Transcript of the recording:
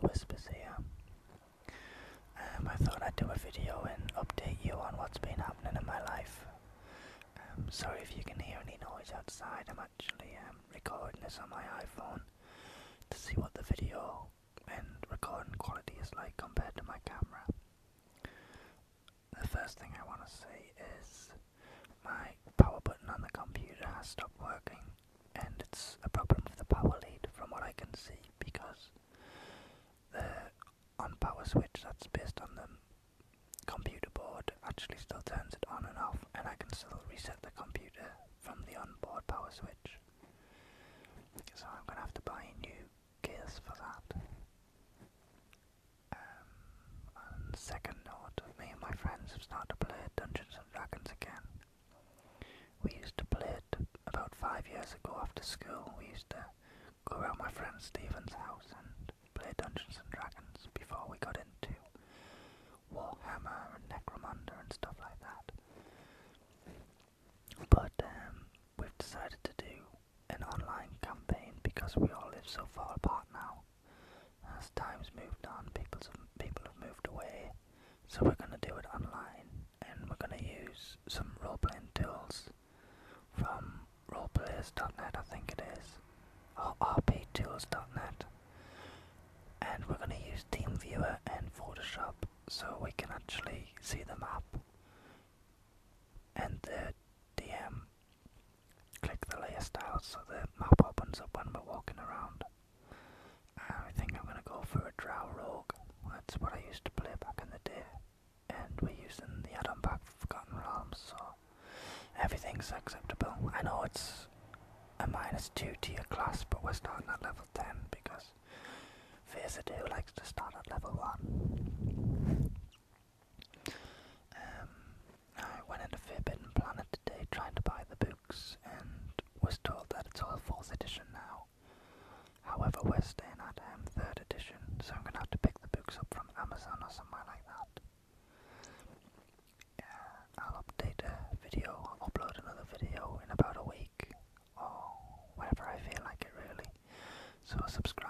Whispers here. I thought I'd do a video and update you on what's been happening in my life. Sorry if you can hear any noise outside. I'm actually recording this on my iPhone to see what the video and recording quality is like compared to my camera. The first thing I want to say is my power button on the computer has stopped working, and it's a problem with the power lead from what I can see, because the on power switch that's based on the computer board actually still turns it on and off, and I can still reset the computer from the onboard power switch. So I'm gonna have to buy a new case for that. On the second note, me and my friends have started to play Dungeons and Dragons again. We used to play it about 5 years ago after school. We used to go around my friend Stephen's house and play Dungeons and Dragons before we got into Warhammer and Necromunda and stuff like that. But we've decided to do an online campaign because we all live so far apart now. As time's moved on, people have moved away, so we're going to do it online, and we're going to use some role-playing tools from roleplayers.net, I think it is, or rptools.net, and we're going to use TeamViewer and Photoshop so we can actually see the map and the DM. Click the layer styles so the map opens up when we're walking around. I think I'm going to go for a Drow Rogue. That's what I used to play back in the day, and we're using the add-on pack for Forgotten Realms, so everything's acceptable. I know it's a -2 tier class, but we're starting at level 10 because Phasadu likes to start at level 1. I went into Forbidden Planet today trying to buy the books and was told that it's all 4th edition now. However, we're staying at 3rd edition, so I'm going to have to pick the books up from Amazon or somewhere like that. I'll update a video, upload another video in about a week, or whenever I feel like it really. So subscribe